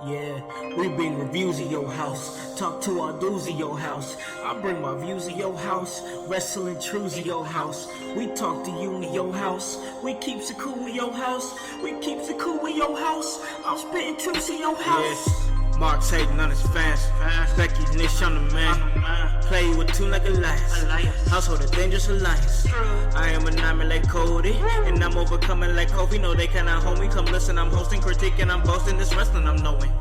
Yeah, we bring reviews of your house, talk to our dudes of your house. I bring my views of your house, wrestling truths of your house. We talk to you in your house, we keeps it cool in your house, we keeps it cool in your house. I'm spitting truths in your house. Yes, Mark's hating on his fans, Becky's niche on the man. Play with two like a lions, household a dangerous alliance. I am a nightmare like Cody, and I'm overcoming like Kobe. No, they cannot hold me, come listen, I'm hosting, critique, and I'm boasting this wrestling I'm knowing.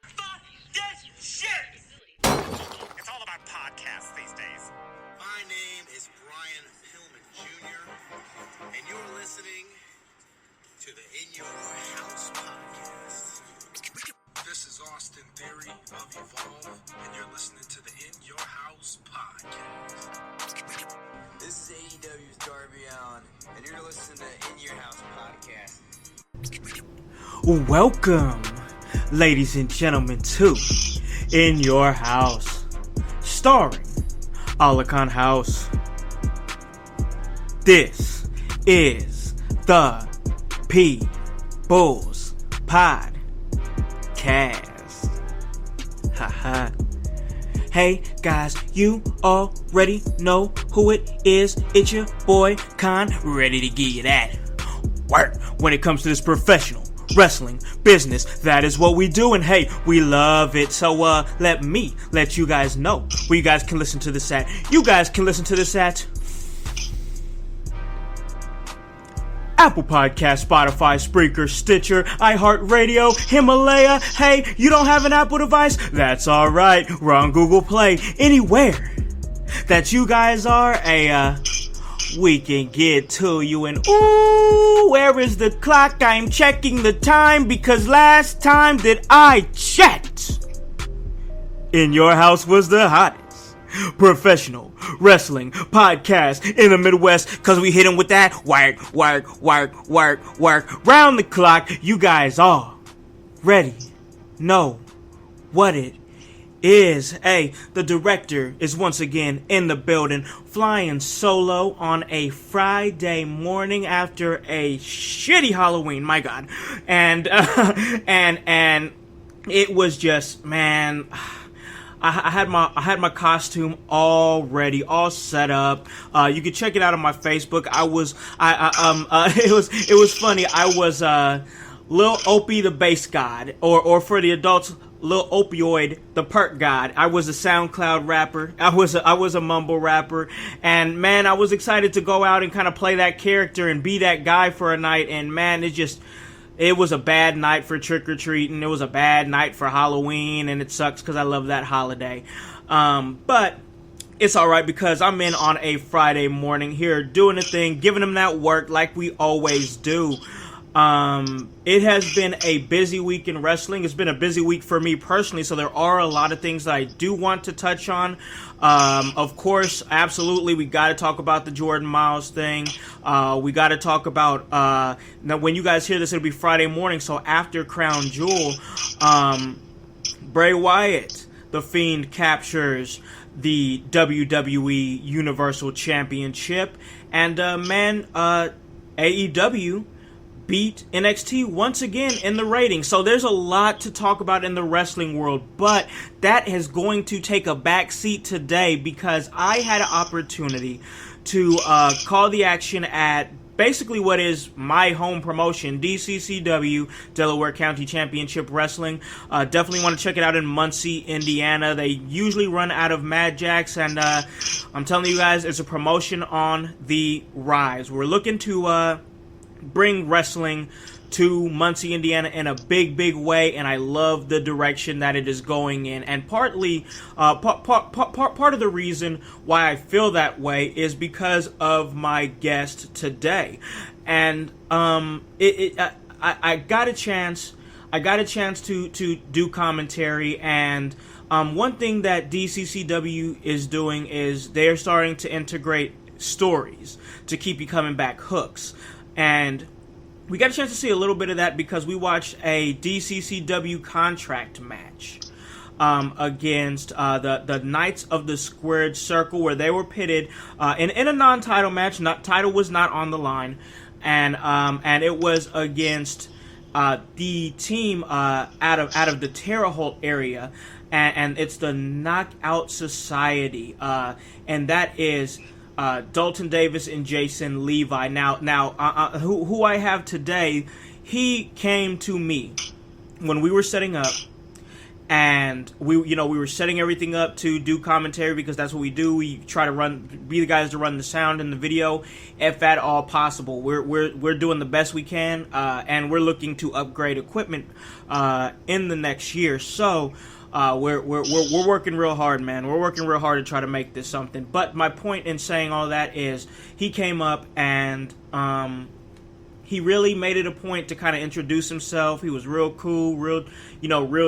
Fuck this shit! It's all about podcasts these days. My name is Brian Pillman Jr., and you're listening to the In Your House podcast. This is Austin Theory of Evolve, and you're listening to the In Your House podcast. This is AEW's Darby Allin, and you're listening to In Your House podcast. Welcome, ladies and gentlemen, to In Your House, starring Alakan House. This is the People's Podcast. Haha. Hey guys, you already know who it is. It's your boy Khan, ready to give you that work when it comes to this professional wrestling business. That is what we do, and hey, we love it. So let me let you guys know where you guys can listen to this at. You guys can listen to this at Apple Podcast, Spotify, Spreaker, Stitcher, iHeartRadio, Himalaya. Hey, you don't have an Apple device? That's alright. We're on Google Play. Anywhere that you guys are, we can get to you. And ooh, where is the clock? I'm checking the time because last time that I checked, In Your House was the hottest professional wrestling podcast in the Midwest, because we hit them with that work round the clock. You guys already know what it is. Hey, the director is once again in the building, flying solo on a Friday morning after a shitty Halloween, my God. And it was just, man, I had my costume all ready, all set up. You can check it out on my Facebook. It was funny. I was Lil Opie the bass god, or for the adults, Lil Opioid the perk god. I was a SoundCloud rapper. I was a mumble rapper, and man, I was excited to go out and kind of play that character and be that guy for a night. And man, it was a bad night for trick-or-treating. It was a bad night for Halloween, and it sucks because I love that holiday. But it's alright because I'm in on a Friday morning here doing a thing, giving them that work like we always do. It has been a busy week in wrestling. It's been a busy week for me personally, so there are a lot of things that I do want to touch on. Of course, absolutely, we got to talk about the Jordan Miles thing. We got to talk about, now when you guys hear this, it'll be Friday morning, so after Crown Jewel, Bray Wyatt, The Fiend, captures the WWE Universal Championship, and AEW beat NXT once again in the ratings. So there's a lot to talk about in the wrestling world, but that is going to take a back seat today because I had an opportunity to call the action at basically what is my home promotion, DCCW, Delaware County Championship Wrestling. Definitely want to check it out in Muncie, Indiana. They usually run out of Mad Jacks, and I'm telling you guys, it's a promotion on the rise. We're looking to bring wrestling to Muncie, Indiana in a big way, and I love the direction that it is going in. And partly, part of the reason why I feel that way is because of my guest today. And I got a chance to do commentary, and one thing that DCCW is doing is they're starting to integrate stories to keep you coming back, hooks. And we got a chance to see a little bit of that because we watched a DCCW contract match against the Knights of the Squared Circle, where they were pitted in a non-title match. Title was not on the line, and it was against the team out of the Terre Haute area, and it's the Knockout Society, and that is Dalton Davis and Jason Levi. Now, who I have today, he came to me when we were setting up. And we were setting everything up to do commentary because that's what we do. We try to be the guys to run the sound in the video, if at all possible. We're doing the best we can, and we're looking to upgrade equipment in the next year. So we're working real hard, man. We're working real hard to try to make this something. But my point in saying all that is, he came up and he really made it a point to kind of introduce himself. He was real cool, real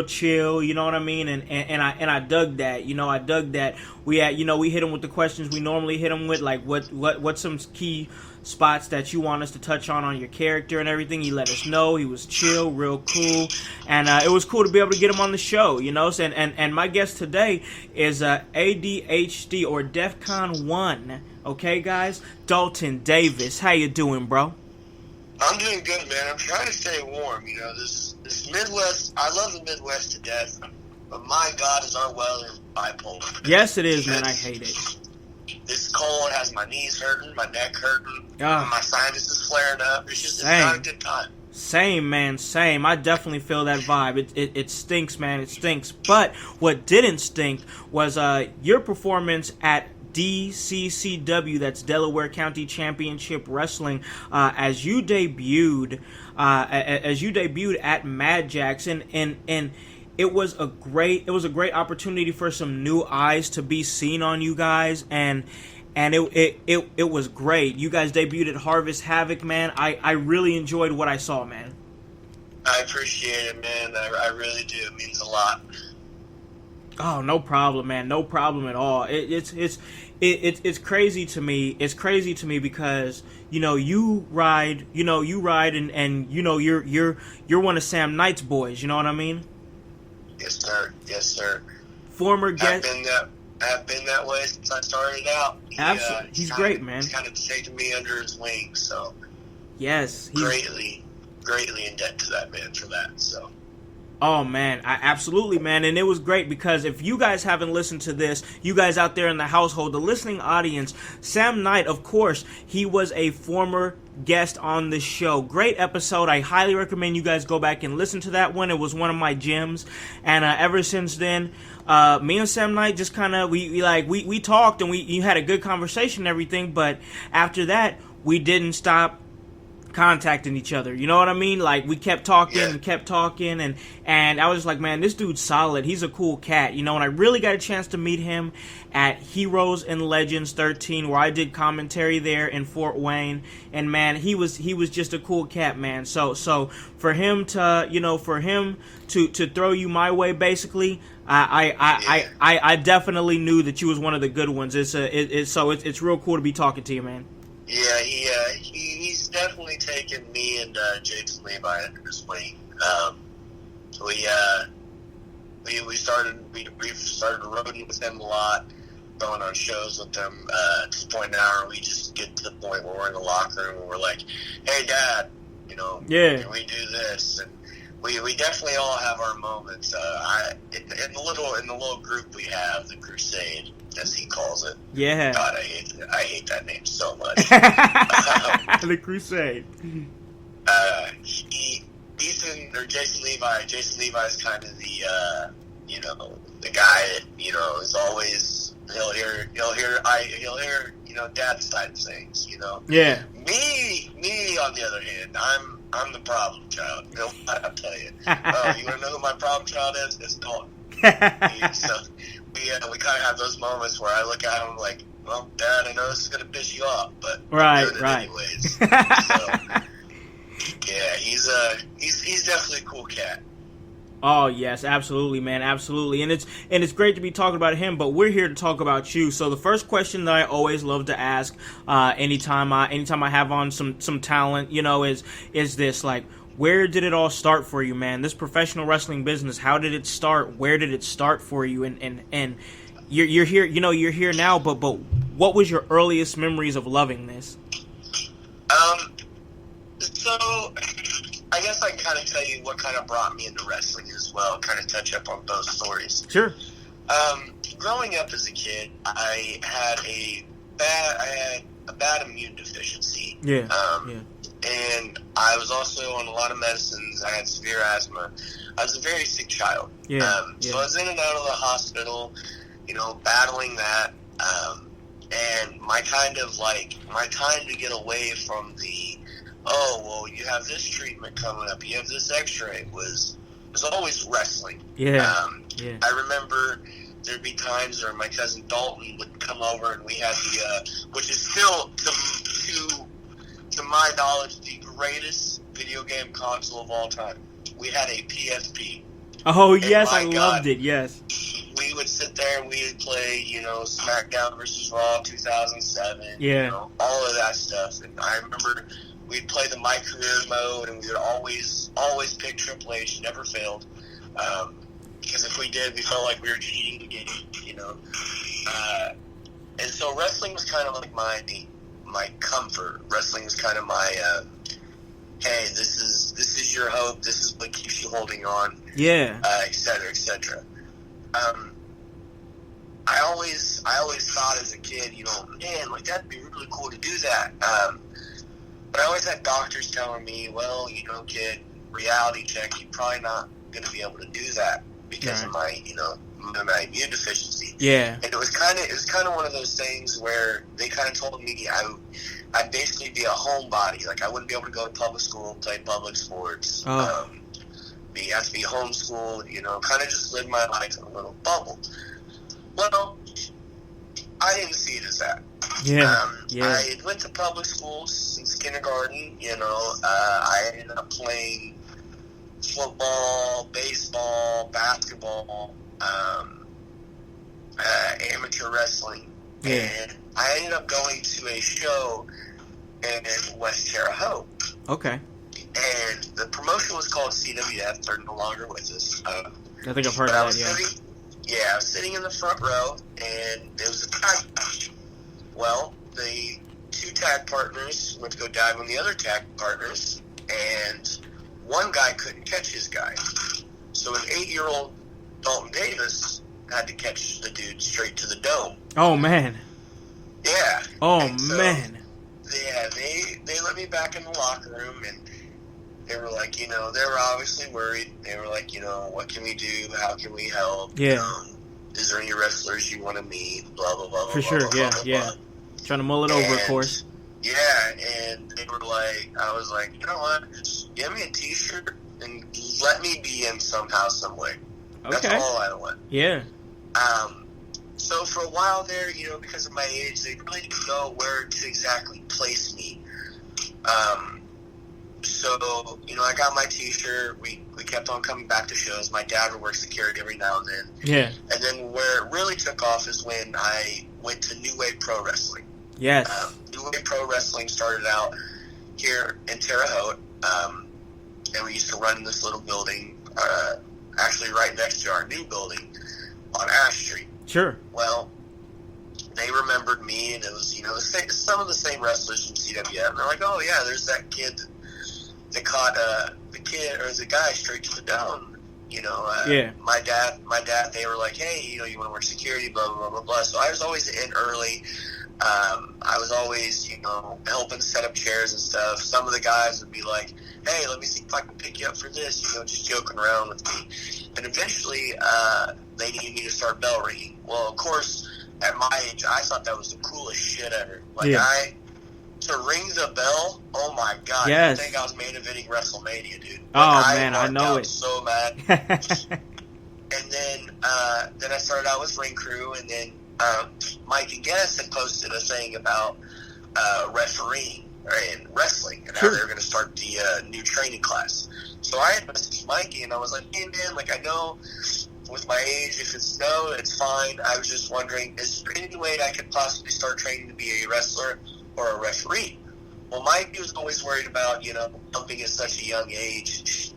chill, you know what I mean? And I dug that. I dug that. We hit him with the questions we normally hit him with, like what's some key spots that you want us to touch on your character and everything. He let us know. He was chill, real cool, and it was cool to be able to get him on the show, and my guest today is ADHD or DEFCON 1, okay guys? Dalton Davis. How you doing, bro? I'm doing good, man. I'm trying to stay warm. This Midwest, I love the Midwest to death, but my God, is our weather bipolar. Yes, it is, man. I hate it. This cold has my knees hurting, my neck hurting, my sinuses flaring up. It's not a good time. Same, man. Same. I definitely feel that vibe. It stinks, man. It stinks. But what didn't stink was your performance at DCCW, that's Delaware County Championship Wrestling, as you debuted at Mad Jack's, and it was a great opportunity for some new eyes to be seen on you guys, and it was great. You guys debuted at Harvest Havoc, man. I really enjoyed what I saw, man. I appreciate it, man. I really do. It means a lot. Oh, no problem, man. No problem at all. It's crazy to me. It's crazy to me because you ride and you're one of Sam Knight's boys. You know what I mean? Yes, sir. Yes, sir. Former guest. I've been that way since I started out. Absolutely, he's great, man. He's kind of taken me under his wing, so yes, he's greatly in debt to that man for that. So. Oh, man, absolutely, man, and it was great because if you guys haven't listened to this, you guys out there in the household, the listening audience, Sam Knight, of course, he was a former guest on the show. Great episode. I highly recommend you guys go back and listen to that one. It was one of my gems, and ever since then, me and Sam Knight just kind of, we talked, and you had a good conversation and everything, but after that, we didn't stop contacting each other, you know what I mean? Like, we kept talking and kept talking, and I was just like, man, this dude's solid. He's a cool cat, and I really got a chance to meet him at Heroes and Legends 13, where I did commentary there in Fort Wayne, and man, he was just a cool cat, man. So for him to throw you my way, basically, I definitely knew that you was one of the good ones. It's real cool to be talking to you, man. Yeah, he's definitely taken me and Jason Levi under his wing. We started roading with them a lot, going on shows with them. To the point now where we just get to the point where we're in the locker room and we're like, "Hey, Dad, can we do this?" And we definitely all have our moments. In the little group we have, the Crusade, as he calls it. Yeah. God, I hate that name so much. The Crusade. Jason Levi is kind of the guy that is always he'll hear Dad's side of things. Yeah. Me on the other hand, I'm the problem child. I'll tell you. You want to know who my problem child is? It's Dalton. So we kind of have those moments where I look at him like, well, Dad, I know this is going to piss you off, but I'm doing it anyways. So, yeah, he's definitely a cool cat. Oh yes, absolutely, man, absolutely, and it's great to be talking about him. But we're here to talk about you. So the first question that I always love to ask, anytime I have on some talent, is this like, where did it all start for you, man? This professional wrestling business, how did it start? Where did it start for you? And you're here, you're here now. But what was your earliest memories of loving this? So I guess I can kind of tell you what kind of brought me into wrestling as well, kind of touch up on both stories. Sure. Growing up as a kid, I had a bad immune deficiency. Yeah. And I was also on a lot of medicines. I had severe asthma. I was a very sick child. Yeah. So I was in and out of the hospital, battling that. And my time to get away from you have this treatment coming up, you have this x-ray, was always wrestling. Yeah. I remember there'd be times where my cousin Dalton would come over and we had which is still, to my knowledge, the greatest video game console of all time. We had a PSP. Oh, yes, I loved it, yes. We would sit there and we would play, SmackDown versus Raw 2007, yeah. All of that stuff. And I remember we'd play the My Career mode, and we would always pick Triple H, never failed. Because if we did, we felt like we were cheating the game, And so wrestling was kind of like my comfort. Wrestling was kind of my, hey, this is your hope. This is what keeps you holding on. Yeah. Et cetera, et cetera. I always thought as a kid, man, like that'd be really cool to do that. But I always had doctors telling me, well, kid, reality check, you're probably not going to be able to do that because of my immune deficiency. Yeah. And it was kind of one of those things where they kind of told me I'd basically be a homebody. Like I wouldn't be able to go to public school, play public sports. Oh. Have to be homeschooled, kind of just live my life in a little bubble. Well, I didn't see it as that. Yeah. I went to public schools since kindergarten. I ended up playing football, baseball, basketball, amateur wrestling. Yeah. And I ended up going to a show in West Terre Haute. Okay. And the promotion was called CWF. They're no longer with us. I think I've heard of that, I was sitting in the front row, and it was a tag match. Well, the two tag partners went to go dive on the other tag partners, and one guy couldn't catch his guy. So an 8-year-old Dalton Davis had to catch the dude straight to the dome. Oh, man. Yeah. Oh, so, man. Yeah, they let me back in the locker room, and they were like, they were obviously worried. They were like, what can we do? How can we help? Yeah. Is there any wrestlers you want to meet? Blah, blah, blah, For blah, sure, blah, yeah, blah, yeah. blah. Trying to mull it over, of course. Yeah, and they were like, I was like, you know what? Just give me a t-shirt and let me be in somehow, some way. That's Okay. all I want. Yeah. So for a while there, because of my age, they really didn't know where to exactly place me. So, I got my t-shirt. We kept on coming back to shows. My dad would work security every now and then. Yeah. And then where it really took off is when I went to New Wave Pro Wrestling. Yes. New Wave Pro Wrestling started out here in Terre Haute, and we used to run in this little building, actually right next to our new building on Ash Street. Sure. Well, they remembered me, and it was, some of the same wrestlers from CWF. And they're like, oh, yeah, there's that kid that caught the kid or the guy straight to the dome. Yeah. My dad, they were like, hey, you want to work security, blah, blah, blah, blah, blah. So I was always in early. I was always, helping set up chairs and stuff. Some of the guys would be like, hey, let me see if I can pick you up for this, just joking around with me. And eventually, they needed me to start bell ringing. Well, of course, at my age, I thought that was the coolest shit ever. Like, to ring the bell, oh my god, yes. I think I was main eventing WrestleMania, dude. Oh, man, I know it. So mad. And then I started out with Ring Crew, and then Mike and Guess had posted a thing about refereeing. in wrestling, and how Sure. they were going to start the new training class. So I had messaged Mikey, and I was like, hey, man, like, I know with my age, if it's no, it's fine. I was just wondering, is there any way I could possibly start training to be a wrestler or a referee? Well, Mikey was always worried about, jumping at such a young age,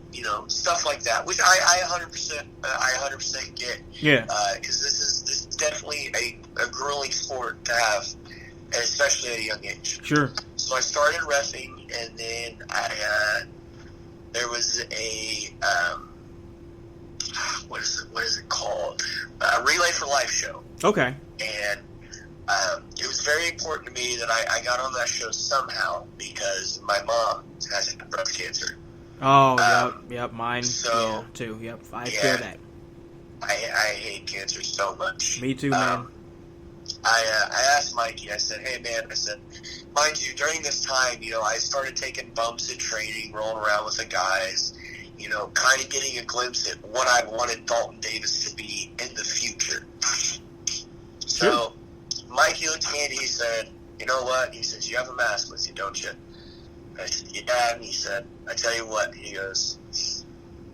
stuff like that, which I 100% get. Yeah. Because this is definitely a grueling sport to have, and especially at a young age. Sure. So I started reffing, and then there was a what is it called? Relay for Life show. Okay. And it was very important to me that I got on that show somehow because my mom has breast cancer. Oh, yep, mine. So, too. Yep, I feel that. I hate cancer so much. Me too, man. I asked Mikey, I said, hey, man, I said, mind you, during this time, I started taking bumps in training, rolling around with the guys, kind of getting a glimpse at what I wanted Dalton Davis to be in the future. So, Mikey looked at me and he said, you know what? He says, you have a mask with you, don't you? I said, yeah. And he said, I tell you what. He goes,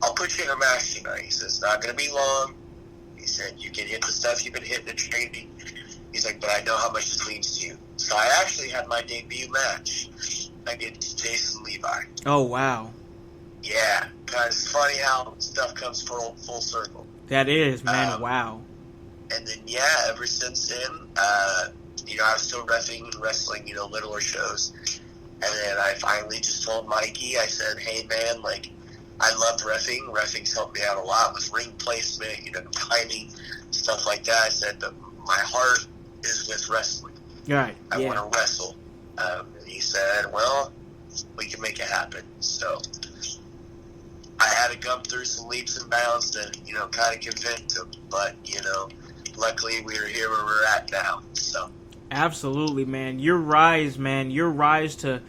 I'll put you in a mask tonight. He says, it's not going to be long. He said, you can hit the stuff you've been hitting in training. He's like, but I know how much this means to you. So I actually had my debut match against Jason Levi. Oh, wow. Yeah, because it's funny how stuff comes full circle. That is, man. Wow. And then, yeah, ever since then, I was still reffing and wrestling, littler shows. And then I finally just told Mikey, I said, hey, man, like, I loved reffing. Reffing's helped me out a lot with ring placement, timing, stuff like that. I said, but my heart is with wrestling. Right. I want to wrestle. And he said, well, we can make it happen. So I had to come through some leaps and bounds to, kind of convince him. But, luckily we're here where we're at now. So absolutely, man. Your rise to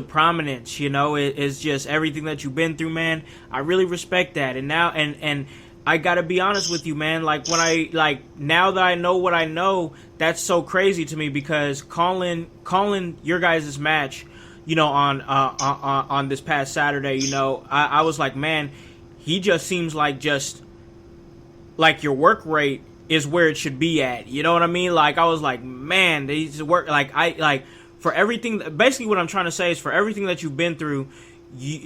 prominence, is just everything that you've been through, man. I really respect that. And now, and I gotta be honest with you, man. Like now that I know what I know, that's so crazy to me because calling your guys' match, on this past Saturday, I was like, man, he just seems like your work rate is where it should be at. You know what I mean? Like, I was like, man, they just work, for everything, basically what I'm trying to say is for everything that you've been through,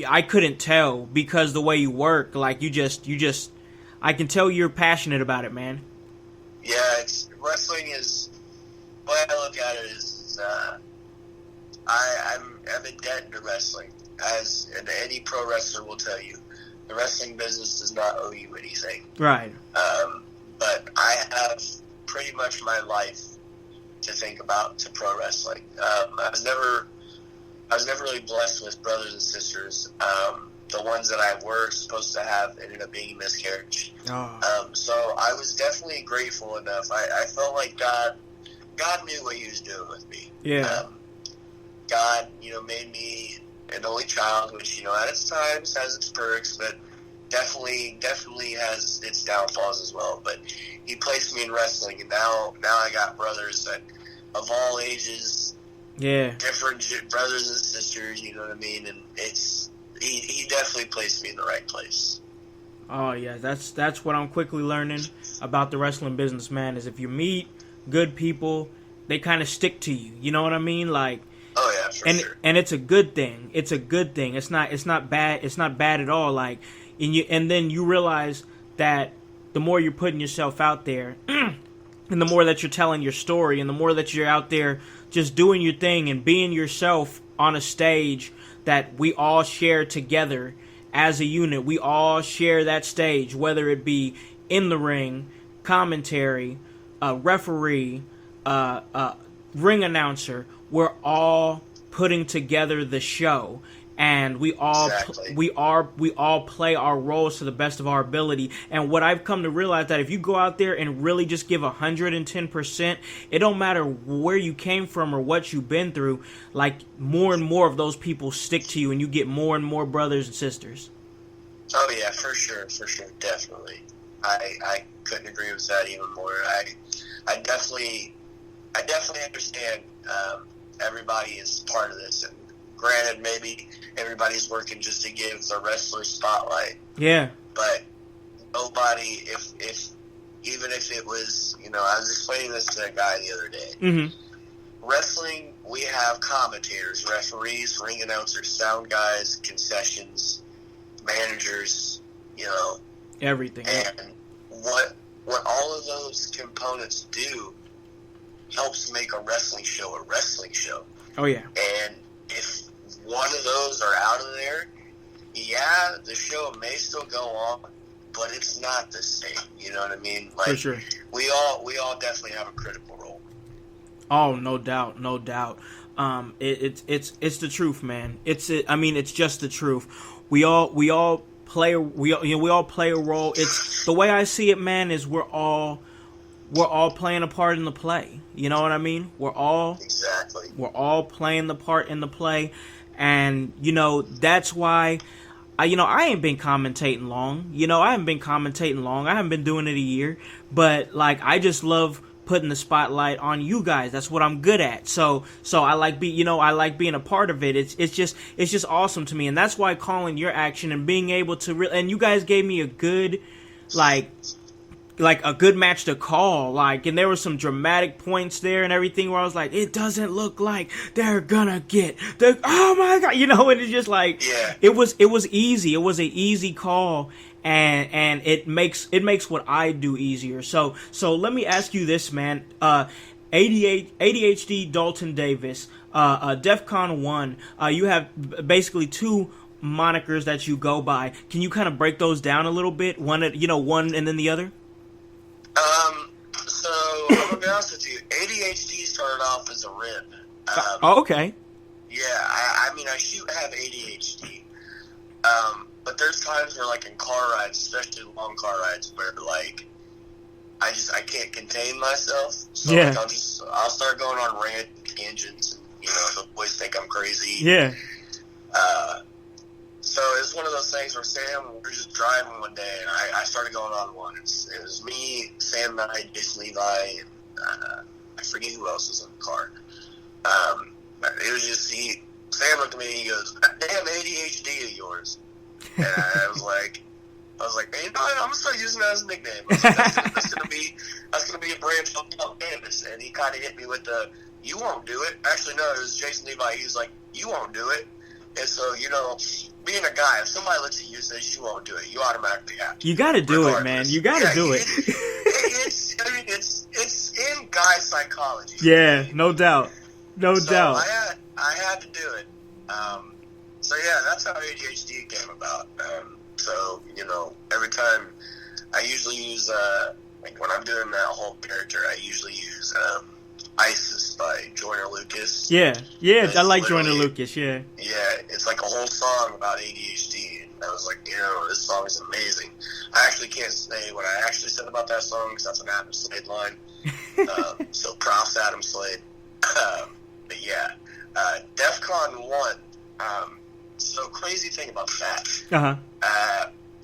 I couldn't tell because the way you work, like, you just, I can tell you're passionate about it, man. Yeah, wrestling is, the way I look at it is, I'm in debt to wrestling, as any pro wrestler will tell you. The wrestling business does not owe you anything. Right. But I have pretty much my life to think about to pro wrestling. I was never really blessed with brothers and sisters. The ones that I were supposed to have ended up being a miscarriage. Oh. So I was definitely grateful enough. I felt like God knew what He was doing with me. Yeah. God, made me an only child, which, at its times has its perks, but definitely has its downfalls as well. But He placed me in wrestling, and now I got brothers that of all ages, different brothers and sisters. You know what I mean? And he definitely placed me in the right place. Oh yeah, that's what I'm quickly learning about the wrestling business, man. Is if you meet good people, they kind of stick to you. You know what I mean? Like. Oh yeah, for sure. And it's a good thing. It's a good thing. It's not bad. It's not bad at all. Like, and then you realize that the more you're putting yourself out there, and the more that you're telling your story, and the more that you're out there just doing your thing and being yourself on a stage that we all share together as a unit. We all share that stage, whether it be in the ring, commentary, referee, ring announcer. We're all putting together the show, and we all play our roles to the best of our ability. And what I've come to realize that if you go out there and really just give 110%, it don't matter where you came from or what you've been through. Like, more and more of those people stick to you, and you get more and more brothers and sisters. Oh yeah, for sure, definitely. I couldn't agree with that even more. I definitely understand. Everybody is part of this, and granted, maybe everybody's working just to give the wrestler spotlight. Yeah. But nobody, even if it was, I was explaining this to a guy the other day. Mm-hmm. Wrestling, we have commentators, referees, ring announcers, sound guys, concessions, managers, Everything. And what all of those components do helps make a wrestling show a wrestling show. Oh, yeah. And if one of those are out of there, yeah, the show may still go on, but it's not the same. You know what I mean? Like, For sure. We all definitely have a critical role. Oh, no doubt, no doubt. It's the truth, man. It's just the truth. We all play a role. It's the way I see it, man. Is we're all playing a part in the play. You know what I mean? We're all playing the part in the play, and that's why I ain't been commentating long. I haven't been commentating long. I haven't been doing it a year, but like I just love putting the spotlight on you guys. That's what I'm good at. So I like being a part of it. It's just awesome to me, and that's why calling your action and being able to and you guys gave me a good like a good match to call, and there were some dramatic points there and everything where I was like, it doesn't look like they're gonna get oh my god, and it's just like, yeah. It was easy. It was an easy call, and it makes what I do easier. So let me ask you this, man. ADHD Dalton Davis, DEFCON 1. You have basically two monikers that you go by. Can you kind of break those down a little bit? One and then the other. So I'm gonna be honest with you. ADHD started off as a rib. Okay. Yeah, I mean, I have ADHD. But there's times where, like in car rides, especially long car rides, where like I can't contain myself. So yeah. Like, I'll start going on rant tangents, and the boys think I'm crazy. Yeah. So it's one of those things where Sam, we're just driving one day, and I started going on one. It was me, Sam Knight, Jason Levi, and I forget who else was in the car. It was just Sam looked at me and he goes, "Damn ADHD of yours," and I was like, "Hey, I'm gonna start using that as a nickname. That's gonna be a branch of Dalton Davis." And he kind of hit me with the, "You won't do it." Actually, no, it was Jason Levi. He was like, "You won't do it." And so, being a guy, if somebody looks at you and says you won't do it, you automatically have to. You got to do it, man. You got to do it. It's in guy psychology. Yeah, no doubt. No doubt. I had to do it. So yeah, that's how ADHD came about. So every time I usually use like when I'm doing that whole character, I usually use ISIS by Joyner Lucas. Yeah, I like Joyner Lucas. Yeah, it's like a whole song about ADHD, and I was like, this song is amazing. I actually can't say what I actually said about that song because that's an Adam Slade line. So props to Adam Slade. But yeah, DEFCON 1. So crazy thing about that. Uh-huh.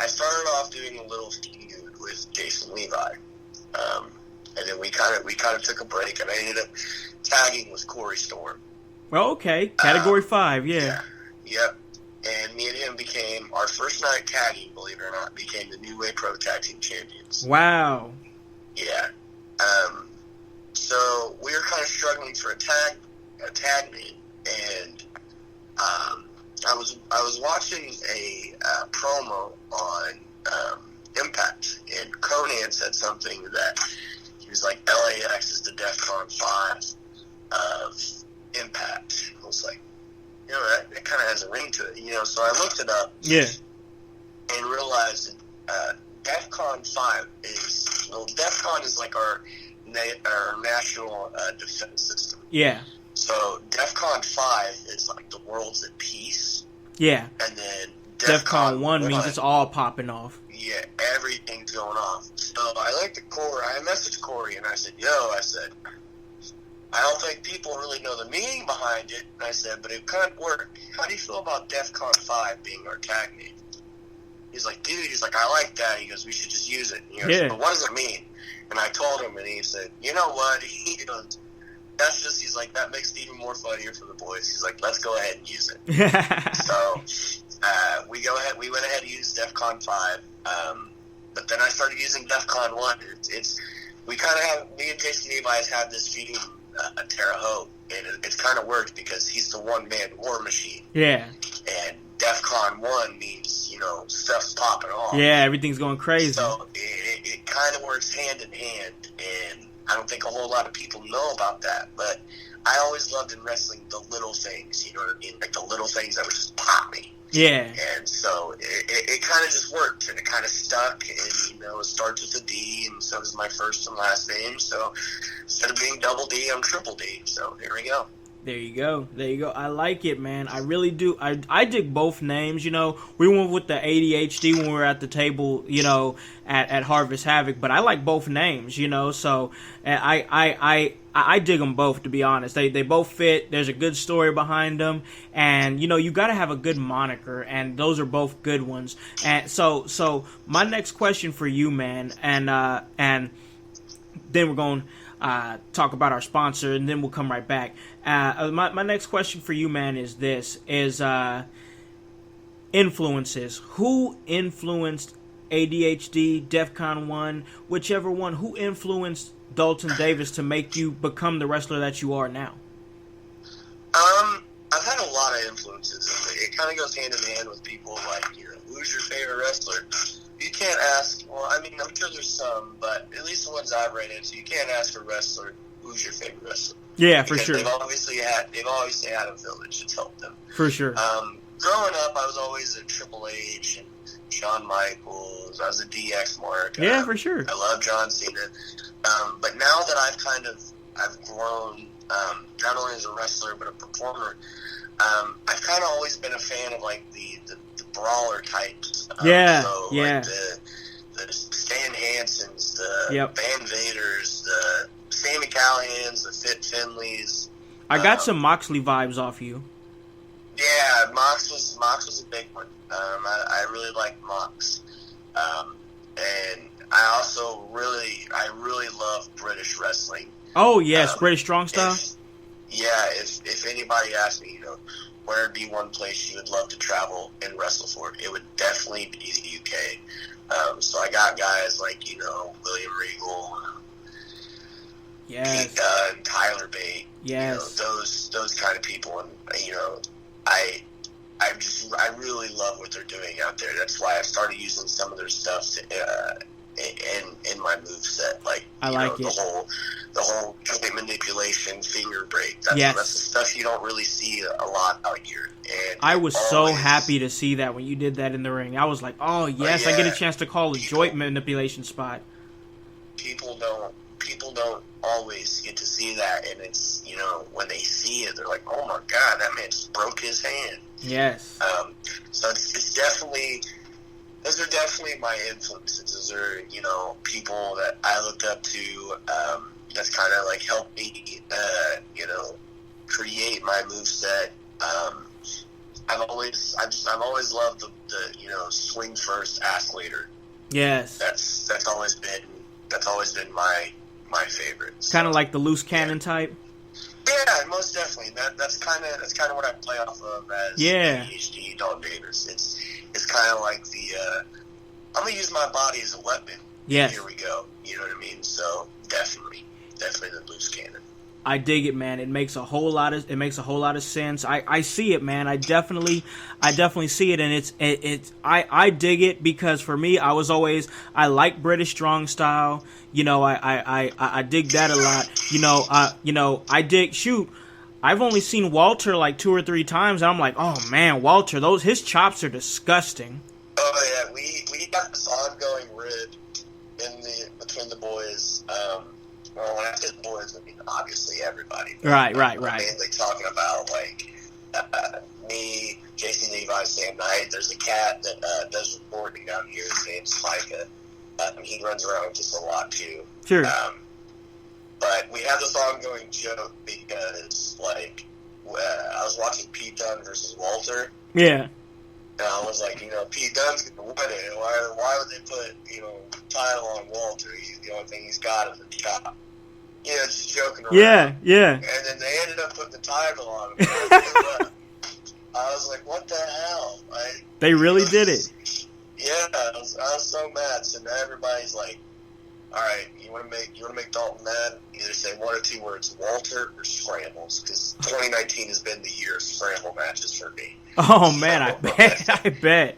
I started off doing a little feud with Jason Levi. And then we kind of took a break, and I ended up tagging with Corey Storm. Well, okay, Category 5, yeah. Yep. And me and him became, our first night tagging, believe it or not, became the New Way Pro Tag Team Champions. Wow. Yeah. So we were kind of struggling for a tag name, and I was watching a promo on Impact, and Conan said something that he was like, LAX is the DEFCON 5 of Impact. I was like, that kind of has a ring to it, so I looked it up. Yeah. And realized that DEFCON 5 DEFCON is like our national defense system. Yeah. So DEFCON 5 is like the world's at peace. Yeah. And then DEFCON 1 means it's all popping off. Yeah, everything's going off. So I messaged Corey and I said, I don't think people really know the meaning behind it. And I said, but it could work. How do you feel about DEFCON 5 being our tag name? He's like, dude, I like that. He goes, we should just use it. He goes, yeah. But what does it mean? And I told him, and he said, you know what? He goes, that's just, he's like, that makes it even more funnier for the boys. He's like, let's go ahead and use it. So we went ahead and used DEFCON 5. But then I started using DEFCON 1. We kind of have, me and Jason Levi has had this feeding Terre Haute, and it's kind of worked because he's the one-man war machine. Yeah. And DEFCON 1 means, stuff's popping off. Yeah, everything's going crazy. So it kind of works hand in hand, and I don't think a whole lot of people know about that, but I always loved in wrestling the little things, you know what I mean? Like the little things that would just pop me. Yeah. And so it kind of just worked, and it kind of stuck, and, it starts with a D, and so is my first and last name, so instead of being double D, I'm triple D, so here we go. There you go. I like it, man. I really do. I dig both names. We went with the ADHD when we were at the table, at Harvest Havoc. But I like both names, So I dig them both, to be honest. They both fit. There's a good story behind them, and you got to have a good moniker, and those are both good ones. And so my next question for you, man, and then we're going. Talk about our sponsor, and then we'll come right back. My next question for you, man, is this: influences. Who influenced ADHD, DEFCON 1, whichever one? Who influenced Dalton Davis to make you become the wrestler that you are now? I've had a lot of influences. It kind of goes hand in hand with people like, who's your favorite wrestler? You can't ask, I'm sure there's some, but at least the ones I've ran into, you can't ask a wrestler, who's your favorite wrestler? Yeah, because for sure. They've obviously had a village that's helped them. For sure. Growing up, I was always a Triple H and Shawn Michaels. I was a DX mark. Yeah, for sure. I love John Cena. But now that I've grown, not only as a wrestler, but a performer, I've kind of always been a fan of, like, the brawler types. Like the Stan Hansons, the Van Vaders, the Sammy Callahans, the Fit Finleys. I got some Moxley vibes off you. Yeah, Mox was a big one. I really liked Mox. And I also really love British wrestling. Oh, yes, British Strong Style? If anybody asked me, where would be one place you would love to travel and wrestle for, it would definitely be the UK. So I got guys like, William Regal, Pete Dunne, Tyler Bate, those kind of people. And, I really love what they're doing out there. That's why I started using some of their stuff in my moveset, like the whole joint manipulation, finger break. That's the stuff you don't really see a lot out here. And I was so happy to see that when you did that in the ring. I was like, oh yes, I get a chance to call a joint manipulation spot. People don't always get to see that, and it's when they see it, they're like, oh my god, that man just broke his hand. Yes. So it's definitely. Those are definitely my influences. Those are, people that I looked up to. That's kind of like helped me, create my moveset. I've always loved the swing first, ask later. Yes. That's always been my favorite. Kind of like the loose cannon type. Yeah, most definitely. That's kind of what I play off of as ADHD, Dalton Davis. It's kind of like I'm gonna use my body as a weapon. Yes. Here we go. You know what I mean? So definitely the loose cannon. I dig it, man. It makes a whole lot of sense. I see it, man. I definitely see it, and I dig it because for me, I like British strong style. I dig that a lot. I dig I've only seen Walter like 2 or 3 times, and I'm like, oh man, Walter, his chops are disgusting. Oh yeah, we got this ongoing rib between the boys. Well, when I say boys, I mean obviously everybody. Right. I'm mainly talking about like me, Jason Levi, Sam Knight. There's a cat that does reporting down here. His name's Micah. He runs around just a lot too. Sure. But we have this ongoing joke because, like, I was watching Pete Dunne versus Walter. Yeah. And I was like, Pete Dunne's going to win it. Why would they put, title on Walter? The only thing he's got is a chop. It's joking around. Yeah. And then they ended up putting the title on him. I was like, what the hell? They really did it. Yeah, I was so mad. So now everybody's like, all right, you want to make Dalton mad? Either say one or two words, Walter or Scrambles, because 2019 has been the year of Scramble matches for me. Oh man, I bet.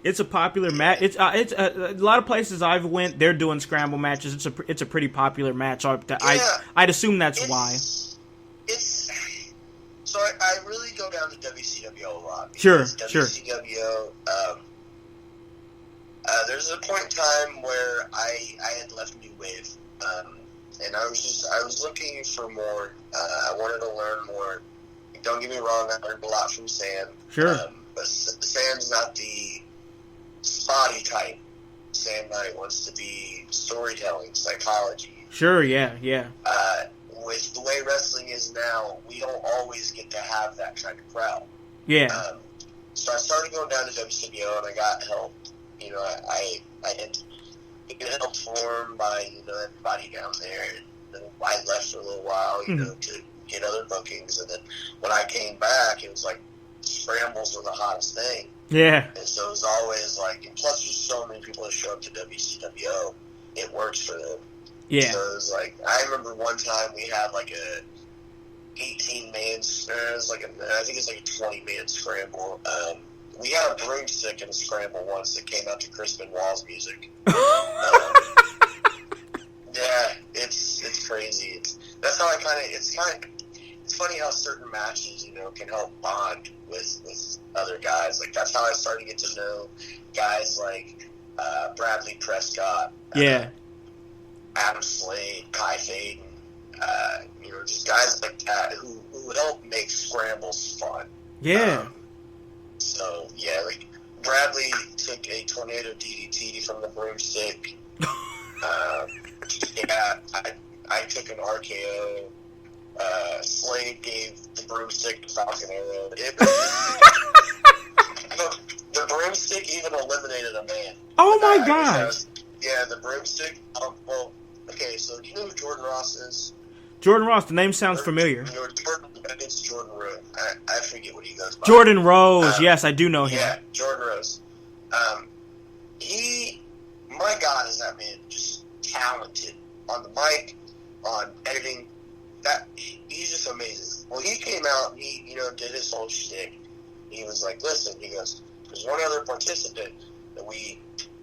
It's a popular match. It's a lot of places I've went. They're doing scramble matches. It's a pretty popular match. I'd assume that's why. It's so I really go down to WCW a lot. Sure. WCW. There's a point in time where I had left New Wave, and I was looking for more. I wanted to learn more. Don't get me wrong, I learned a lot from Sam. Sure. But Sam's not the spotty type. Sam Knight wants to be storytelling, psychology. Sure, yeah. With the way wrestling is now, we don't always get to have that kind of crowd. Yeah. So I started going down to WCW, and I got help. You know, I had help formed by, everybody down there. And I left for a little while, to get other bookings. And then when I came back, it was like scrambles were the hottest thing. Yeah. And so it was always like, and plus there's so many people that show up to WCWO, it works for them. Yeah. So it was like, I remember one time we had like a 18-man, I think it's like a 20-man scramble. We had a broomstick in a scramble once that came out to Chris Benoit's music. Yeah, it's crazy. That's how it's funny how certain matches, can help bond with other guys. Like, that's how I started to get to know guys like Bradley Prescott, Adam Slade, Kai Faden, just guys like that who help make scrambles fun. Yeah. So, yeah, like, Bradley took a tornado DDT from the broomstick. I took an RKO. Slade gave the broomstick to Falcon Arrow. The broomstick even eliminated a man. Oh my God! Yeah, the broomstick. Well, okay, so do you know who Jordan Ross is? Jordan Ross. The name sounds familiar. It's Jordan Rose. I forget what he goes by. Jordan Rose. Yes, I do know him. Yeah, Jordan Rose. My God, is that man just talented on the mic, on editing. He's just amazing. Well, he came out and he, did his whole shtick. He was like, listen, he goes, there's one other participant that we,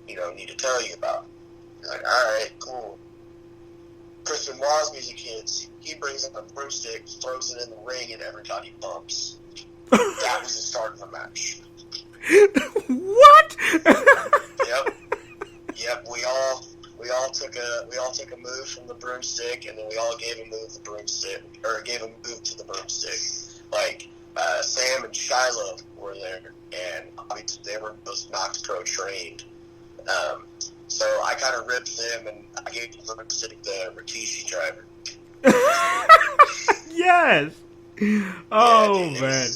need to tell you about. He's like, all right, cool. Chris Benoit's music hits. He brings up a broomstick, throws it in the ring, and everybody bumps. That was the start of the match. What? Yep. We all took a move from the broomstick, and then we all gave a move to the broomstick. Like Sam and Shiloh were there, and obviously they were both Knox Pro trained. So I kind of ripped them, and I gave the broomstick the Rikishi driver. Yes. Oh, yeah, man.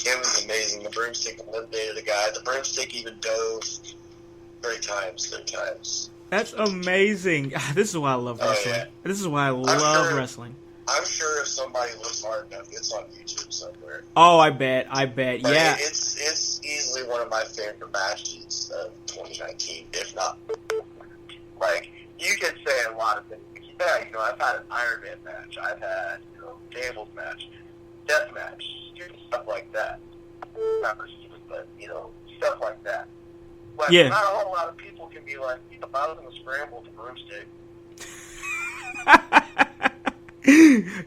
It was amazing. The broomstick eliminated a guy. The broomstick even dove 3 times. That's amazing. This is why I love wrestling. Yeah. This is why I love wrestling. I'm sure if somebody looks hard enough, it's on YouTube somewhere. Oh, I bet. But yeah. It's easily one of my favorite matches of 2019, if not. Like, you can say a lot of things. Yeah, I've had an Iron Man match. I've had, Gamble's match, death match, stuff like that. Not stupid, but, stuff like that. But yeah. Not a whole lot of people can be like, if I was in a scramble with a broomstick.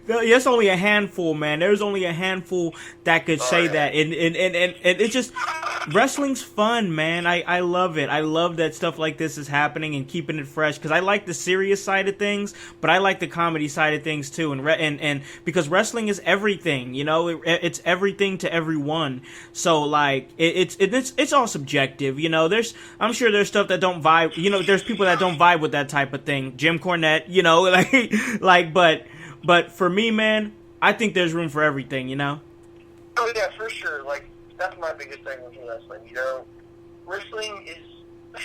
There's only a handful, man. There's only a handful that could say that, and it's just wrestling's fun, man. I love it. I love that stuff like this is happening and keeping it fresh, because I like the serious side of things, but I like the comedy side of things too, and because wrestling is everything, it's everything to everyone. So like it's all subjective, I'm sure there's stuff that don't vibe. There's people that don't vibe with that type of thing. Jim Cornette, But for me, man, I think there's room for everything, Oh, yeah, for sure. Like, that's my biggest thing with wrestling, Wrestling is...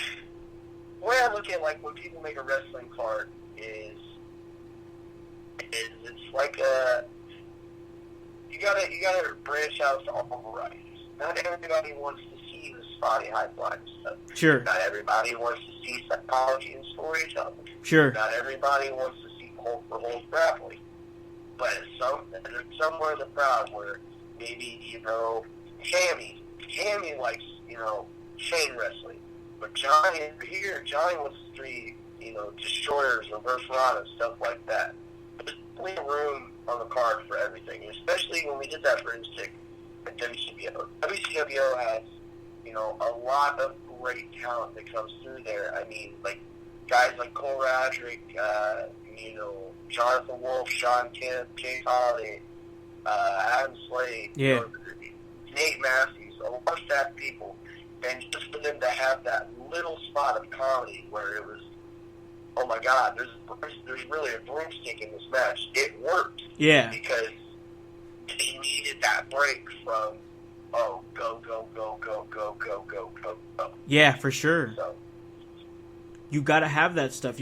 The way I look at, like, when people make a wrestling card is... is it's like you gotta branch out to all varieties. Not everybody wants to see the spotty high flying stuff. Sure. Not everybody wants to see psychology and storytelling. Sure. Not everybody wants to see hold for hold grappling. But there's somewhere in the crowd where maybe, Tammy likes, chain wrestling. But Johnny wants to see, destroyers, reverse rana, stuff like that. There's plenty of room on the card for everything, especially when we did that broomstick at WCWO. WCWO has, a lot of great talent that comes through there. I mean, like, guys like Cole Radrick, Jonathan Wolf, Sean Kemp, Jay Holiday, Adam Slade, yeah. Nate Matthews, a lot of staff people. And just for them to have that little spot of comedy where it was, oh my God, there's really a broomstick in this match. It worked. Yeah. Because they needed that break from, go, go, go, go, go, go, go, go, go. Yeah, for sure. So. You gotta have that stuff.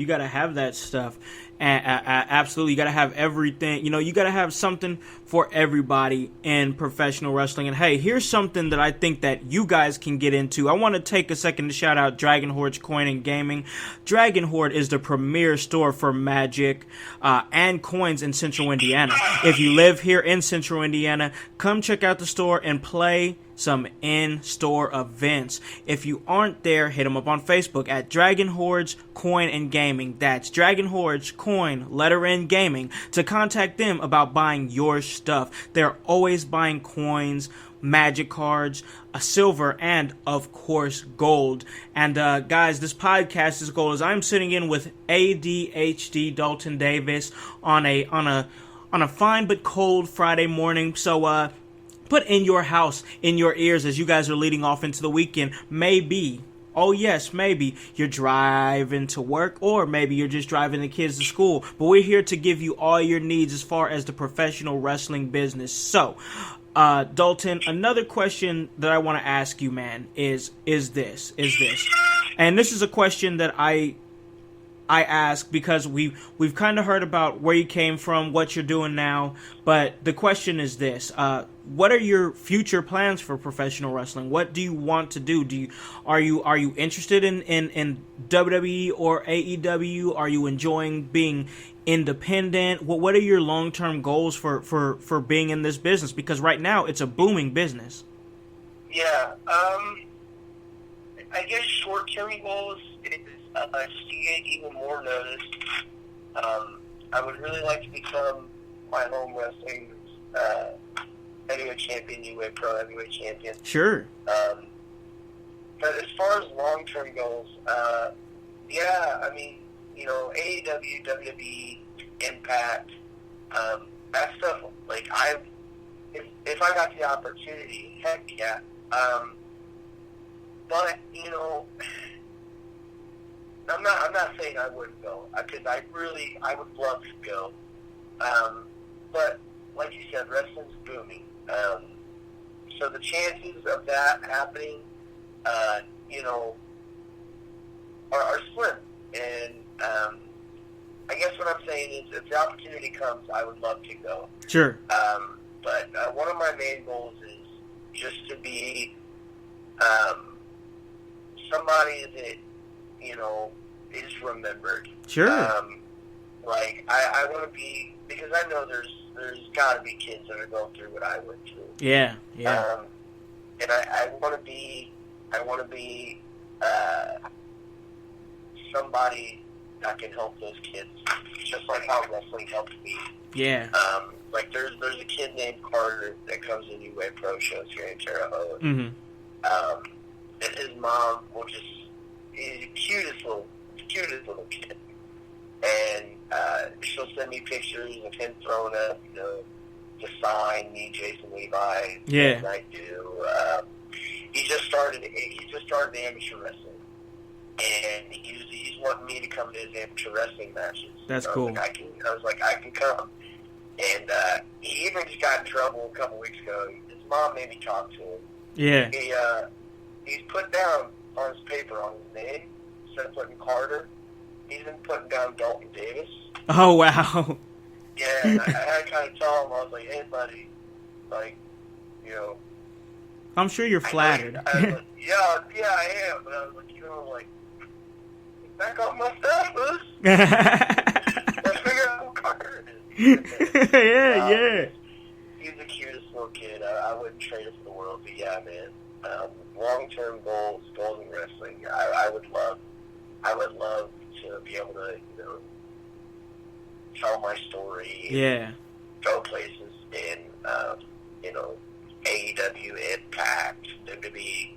Absolutely, you gotta have everything. You gotta have something for everybody in professional wrestling. And hey, here's something that I think that you guys can get into. I want to take a second to shout out Dragon Horde's Coin and Gaming. Dragon Horde is the premier store for magic and coins in Central Indiana. If you live here in Central Indiana, come check out the store and play some in-store events. If you aren't there, hit them up on Facebook at Dragon Horde's Coin and Gaming. That's Dragon Horde's Coin, letter N Gaming, to contact them about buying your stuff. They're always buying coins, magic cards, silver, and of course gold. And guys, this podcast is gold as I'm sitting in with ADHD Dalton Davis on a fine but cold Friday morning. So put in your house, in your ears, as you guys are leading off into the weekend. Maybe, oh yes, maybe you're driving to work, or maybe you're just driving the kids to school. But we're here to give you all your needs as far as the professional wrestling business. So, Dalton, another question that I want to ask you, man, is this. And this is a question that I ask because we've kind of heard about where you came from, what you're doing now, but the question is this: what are your future plans for professional wrestling? What do you want to do? Are you interested in WWE or AEW? Are you enjoying being independent? What are your long-term goals for being in this business? Because right now it's a booming business. Yeah, I guess short-term goals is to get even more notice. I would really like to become my home wrestling heavyweight champion, UWA Pro Heavyweight champion. Sure. But as far as long-term goals, AEW, WWE, Impact, that stuff. Like if I got the opportunity, heck yeah. But I'm not saying I wouldn't go, because I would love to go. But like you said, wrestling's booming. So the chances of that happening, are slim. And I guess what I'm saying is, if the opportunity comes, I would love to go. Sure. But one of my main goals is just to be somebody that is remembered. Sure. I want to be, because I know there's got to be kids that are going through what I went through. Yeah. And I want to be somebody that can help those kids, just like how wrestling helped me. Yeah. There's a kid named Carter that comes to UWA Pro shows here in Terre Haute. Mm-hmm. And his mom he's the cutest little kid. And she'll send me pictures of him throwing up, to sign me, Jason Levi. Yeah. And I do. He just started amateur wrestling. And he's wanting me to come to his amateur wrestling matches. That's cool. I was like, I can come. And he even just got in trouble a couple weeks ago. His mom made me talk to him. Yeah. He's put down on his paper, on his name, instead of putting Carter, he's been putting down Dalton Davis. Oh, wow. Yeah, and I had to kind of tell him, I was like, hey, buddy, like, you know. I'm sure you're flattered. I was like, yeah, I am. But I was like, like, back off my stuff, Moose. Let's figure out who Carter is. Yeah. He's the cutest little kid. I wouldn't trade him for the world. But yeah, man. Long-term goals in wrestling. I would love to be able to, tell my story. Yeah. Go places in, AEW, Impact, WWE.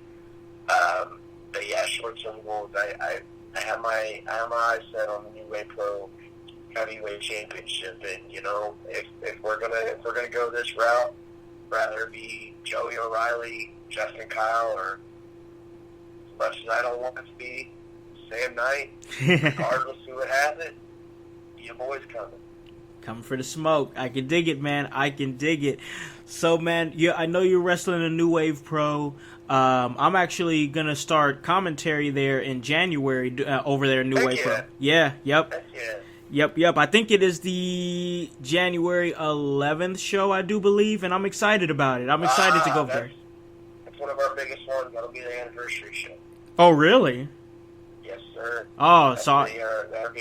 But yeah, short-term goals. I have my eyes set on the New Way Pro Heavyweight Championship, and if we're gonna go this route, rather it be Joey O'Reilly, Justin Kyle, or as much as I don't want it to be Sam Knight, regardless who it has it, your boy's coming. Coming for the smoke. I can dig it, man. I can dig it. So, man, I know you're wrestling in New Wave Pro. I'm actually going to start commentary there in January over there in New Wave Pro. Yeah, yep. Yep. I think it is the January 11th show, I do believe, and I'm excited about it. I'm excited to go there. That's one of our biggest ones. That'll be the anniversary show. Oh, really? Yes, sir. Oh, that'll be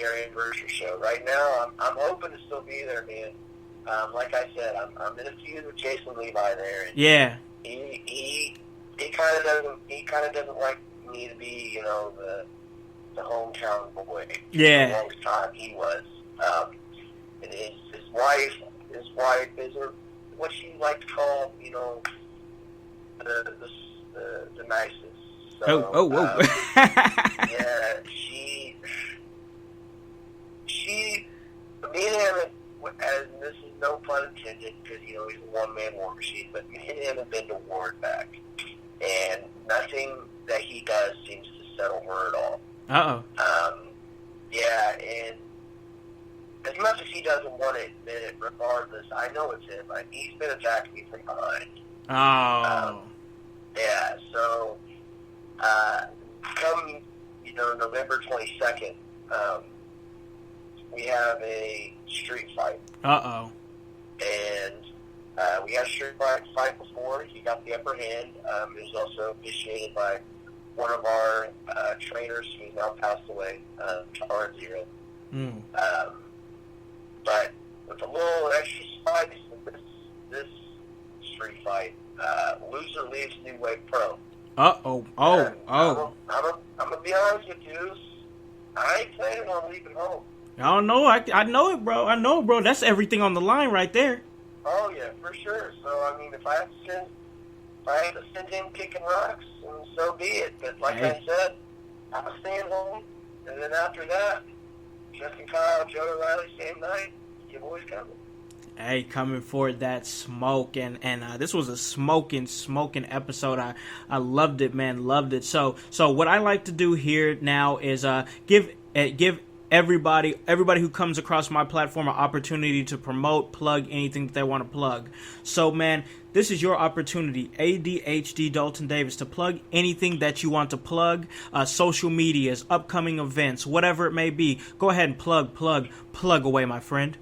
our anniversary show. Right now, I'm hoping to still be there, man. Like I said, I'm in a feud with Jason Levi there. And yeah. He kind of doesn't like me to be, the hometown boy. Yeah. For the longest time he was. And his wife is what she liked to call, the nicest. So, whoa. Yeah, me and him, and this is no pun intended, because, he's a one-man war machine, but me and him have been to war and back. And nothing that he does seems to settle her at all. Uh-oh. Yeah, and as much as he doesn't want to admit it, regardless, I know it's him. He's been attacking me from behind. Oh. Yeah, so come, November 22nd, we have a street fight. Uh-oh. And we had a street fight before. He got the upper hand. It was also officiated by one of our trainers who's now passed away, Charles Zero. Mm. But with a little extra spice in this street fight, loser leaves New Wave Pro. Uh-oh. Oh. I'm going to be honest with you. I ain't planning on leaving home. I don't know. I know it, bro. That's everything on the line right there. Oh, yeah, for sure. So, if I have to send him kicking rocks, and so be it. But like I said, I'm staying home. And then after that, Justin Kyle, Joe O'Reilly, Sam Knight, your boys coming. Hey, coming for that smoke, and this was a smoking episode. I loved it, man, loved it. So what I like to do here now is give everybody who comes across my platform an opportunity to promote, plug anything that they want to plug. So, man, this is your opportunity, ADHD Dalton Davis, to plug anything that you want to plug, social medias, upcoming events, whatever it may be. Go ahead and plug away, my friend.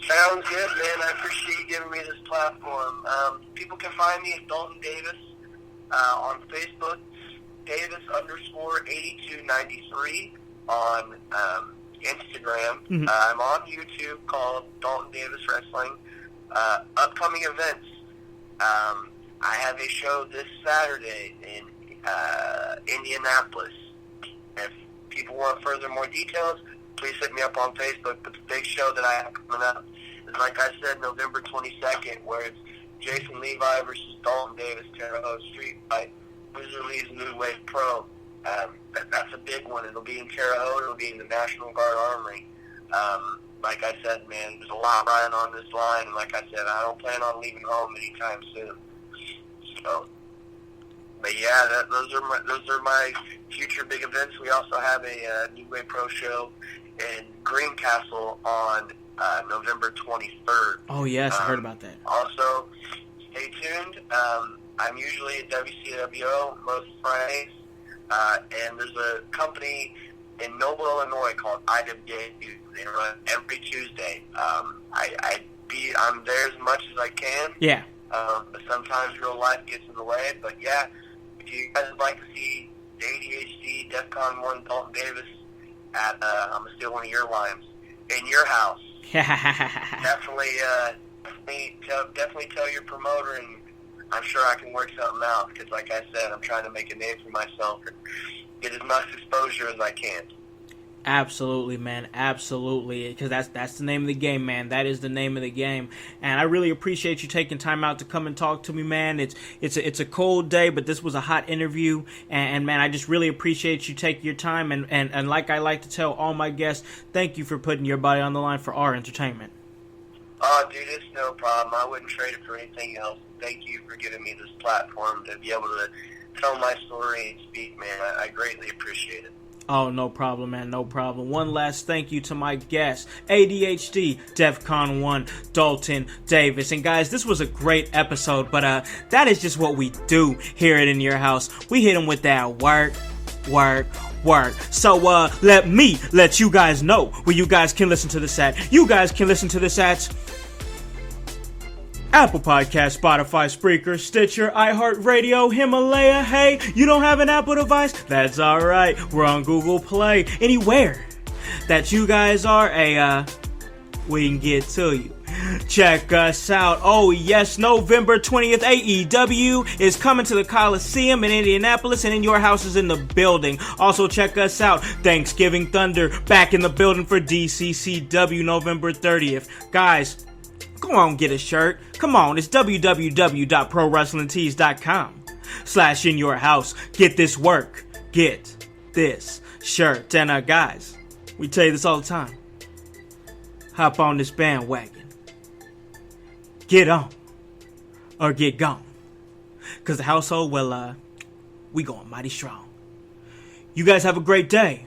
Sounds good, man. I appreciate you giving me this platform. People can find me at Dalton Davis on Facebook, Davis_8293 on Instagram. Mm-hmm. I'm on YouTube called Dalton Davis Wrestling. Upcoming events. I have a show this Saturday in Indianapolis. If people want further more details, please hit me up on Facebook. But the big show that I have coming up is, like I said, November 22nd, where it's Jason Levi versus Dalton Davis, Terre Haute Street Fight. Loser leaves New Wave Pro. That's a big one. It'll be in Terre Haute. It'll be in the National Guard Armory. Like I said, man, there's a lot riding on this line. And like I said, I don't plan on leaving home anytime soon. So, but yeah, those are my future big events. We also have a New Wave Pro show in Greencastle on November 23rd. Oh, yes, I heard about that. Also, stay tuned. I'm usually at WCWO most Fridays, and there's a company in Noble, Illinois called IWA. They run every Tuesday. I'm there as much as I can. Yeah. But sometimes real life gets in the way. But yeah, if you guys would like to see the ADHD DEFCON 1 Dalton Davis at, I'm going to steal one of your lines, in your house, definitely tell your promoter, and I'm sure I can work something out. Because like I said, I'm trying to make a name for myself and get as much exposure as I can. Absolutely, man. Absolutely. Because that's the name of the game, man. That is the name of the game. And I really appreciate you taking time out to come and talk to me, man. It's a cold day, but this was a hot interview. And man, I just really appreciate you taking your time. And like I like to tell all my guests, thank you for putting your body on the line for our entertainment. Oh, dude, it's no problem. I wouldn't trade it for anything else. Thank you for giving me this platform to be able to tell my story and speak, man. I greatly appreciate it. Oh, no problem, man, no problem. One last thank you to my guest, ADHD DEFCON 1, Dalton Davis. And guys, this was a great episode, but that is just what we do here at In Your House. We hit them with that work. So let me let you guys know where you guys can listen to this at. You guys can listen to this at Apple Podcast, Spotify, Spreaker, Stitcher, iHeartRadio, Himalaya. Hey, you don't have an Apple device? That's alright. We're on Google Play. Anywhere that you guys are, we can get to you. Check us out. Oh, yes, November 20th, AEW is coming to the Coliseum in Indianapolis, and In Your House is in the building. Also, check us out. Thanksgiving Thunder back in the building for DCCW November 30th. Guys, go on, get a shirt. Come on, it's www.prowrestlingtees.com/inyourhouse. Get this work. Get this shirt. And guys, we tell you this all the time. Hop on this bandwagon. Get on or get gone. Because the household, well, we going mighty strong. You guys have a great day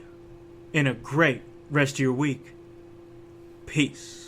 and a great rest of your week. Peace.